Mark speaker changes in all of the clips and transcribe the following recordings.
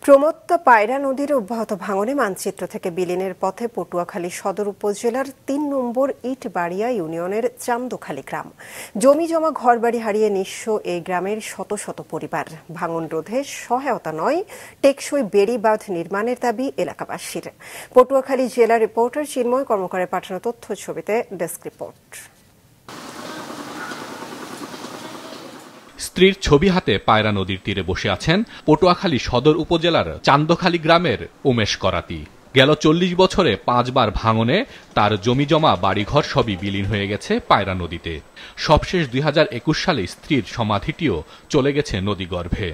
Speaker 1: প্রমত্তা পায়রা নদীর অব্যাহত ভাঙনে মানচিত্র থেকে বিলীনের পথে পটুয়াখালী সদর উপজেলার ৩ নম্বর ইটবাড়িয়া ইউনিয়নের চান্দখালী গ্রাম। জমি জমা ঘরবাড়ি হারিয়ে নিঃস্ব এই গ্রামের শত শত পরিবার। ভাঙন রোধে সহায়তা নয়, টেকসই বেড়িবাঁধ নির্মাণের দাবি এলাকাবাসীর। পটুয়াখালী জেলা রিপোর্টার চিন্ময় কর্মকারের পাঠানো তথ্য ছবিতে ডেস্ক রিপোর্ট।
Speaker 2: স্ত্রীর ছবি হাতে পায়রা নদীর তীরে বসে আছেন পটুয়াখালী সদর উপজেলার চান্দখালী গ্রামের উমেশ করাতি। গেল ৪০ বছরে ৫ বার ভাঙনে তার জমিজমা বাড়িঘর সবই বিলীন হয়ে গেছে পায়রা নদীতে। সবশেষ ২০২১ সালে স্ত্রীর সমাধিটিও চলে গেছে নদীগর্ভে।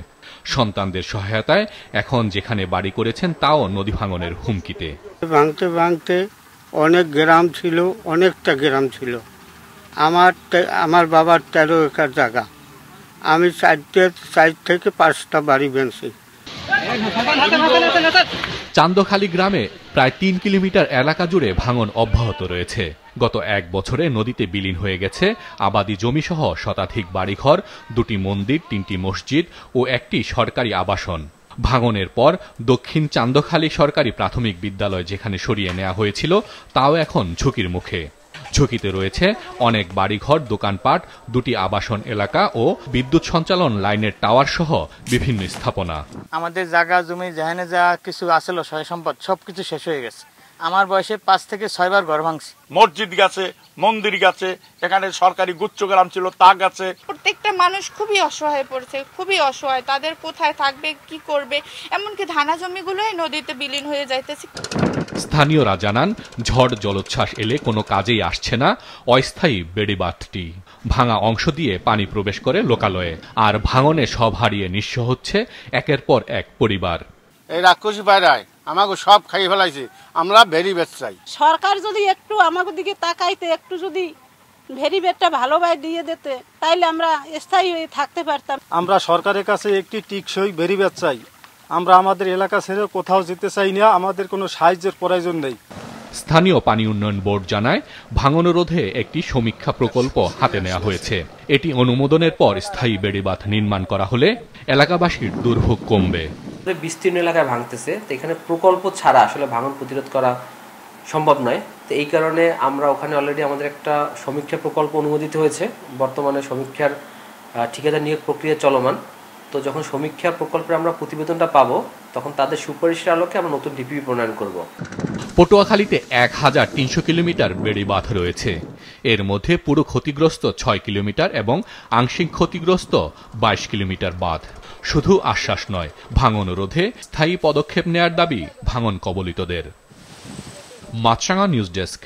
Speaker 2: সন্তানদের সহায়তায় এখন যেখানে বাড়ি করেছেন তাও নদী ভাঙনের হুমকিতে।
Speaker 3: ভাঙতে ভাঙতে অনেক গ্রাম ছিল, অনেকটা গ্রাম ছিল। আমার বাবার ১৩ একর জায়গা, আমি ৪ থেকে ৫টা বাড়ি বেঁচেছি।
Speaker 2: চান্দখালী গ্রামে প্রায় ৩ কিলোমিটার এলাকা জুড়ে ভাঙন অব্যাহত রয়েছে। গত ১ বছরে নদীতে বিলীন হয়ে গেছে আবাদি জমিসহ শতাধিক বাড়িঘর, ২টি মন্দির, ৩টি মসজিদ ও একটি সরকারি আবাসন। ভাঙনের পর দক্ষিণ চান্দখালী সরকারি প্রাথমিক বিদ্যালয় যেখানে সরিয়ে নেওয়া হয়েছিল তাও এখন ঝুঁকির মুখে। ঝুঁকিতে রয়েছে অনেক বাড়িঘর, দোকানপাট, ২টি আবাসন এলাকা ও বিদ্যুৎ সঞ্চালন লাইনের টাওয়ার সহ বিভিন্ন স্থাপনা।
Speaker 4: আমাদের জায়গা জমি যেখানে যা কিছু আসল সয় সম্পদ সবকিছু শেষ হয়ে গেছে। আমার বয়সে ৫ থেকে ৬ বার ঘর ভাঙছি।
Speaker 5: মসজিদ গেছে, মন্দির গেছে, এখানে সরকারি গুচ্ছগ্রাম ছিল তা গেছে।
Speaker 6: প্রত্যেকটা মানুষ খুবই অসহায় পড়ছে, খুবই অসহায়। তাদের কোথায় থাকবে, কি করবে, এমনকি ধানা জমিগুলোই নদীতে বিলীন হয়ে যাইতেছে।
Speaker 2: স্থানীয়রা জানান, ঝড় জলোচ্ছ্বাস এলে কোনো কাজেই আসছে না অস্থায়ী বেড়িবাঁধটি। ভাঙা অংশ দিয়ে পানি প্রবেশ করে লোকালয়ে, আর ভাঙনে সব হারিয়ে নিঃস্ব হচ্ছে একের পর এক পরিবার।
Speaker 3: এই রাক্ষসী পায়রায় আমাকে সব খাইয়ে ফেলাইছে, আমরা বেড়িবাঁধ চাই।
Speaker 7: সরকার যদি একটু আমাদের দিকে তাকাইতে, একটু যদি বেড়িবাঁধটা ভালোভাবে দিয়ে দিতে, তাইলে আমরা স্থায়ী হয়ে থাকতে পারতাম।
Speaker 8: আমরা সরকারের কাছে একটি টিকসই বেড়িবাঁধ চাই। আমরা আমাদের এলাকা ছেড়ে কোথাও যেতে চাই না, আমাদের কোনো সাহায্যের প্রয়োজন নেই।
Speaker 2: স্থানীয় পানি উন্নয়ন বোর্ড জানায়, ভাঙন রোধে একটি সমীক্ষা প্রকল্প হাতে নেওয়া হয়েছে। এটি অনুমোদনের পর স্থায়ী বেড়িবাঁধ নির্মাণ করা হলে এলাকাবাসীর দুর্ভোগ কমবে।
Speaker 9: বিস্তীর্ণ এলাকায় ভাঙতেছে, তো এখানে প্রকল্প ছাড়া আসলে ভাঙন প্রতিরোধ করা সম্ভব নয়। তো এই কারণে আমরা ওখানে অলরেডি আমাদের একটা সমীক্ষা প্রকল্প অনুমোদিত হয়েছে। বর্তমানে সমীক্ষার ঠিকাদার নিয়োগ প্রক্রিয়া চলমান। তো যখন সমীক্ষা প্রকল্পে আমরা প্রতিবেদনটা পাবো, তখন তাদের সুপারিশের আলোকে আমরা নতুন ডিপিপি প্রণয়ন করব।
Speaker 2: পটুয়াখালীতে ১৩০০ কিলোমিটার বেড়িবাঁধ রয়েছে। এর মধ্যে পুরো ক্ষতিগ্রস্ত ৬ কিলোমিটার এবং আংশিক ক্ষতিগ্রস্ত ২২ কিলোমিটার বাঁধ। শুধু আশ্বাস নয়, ভাঙন রোধে স্থায়ী পদক্ষেপ নেয়ার দাবি ভাঙন কবলিতদের। মাছরাঙা নিউজ ডেস্ক।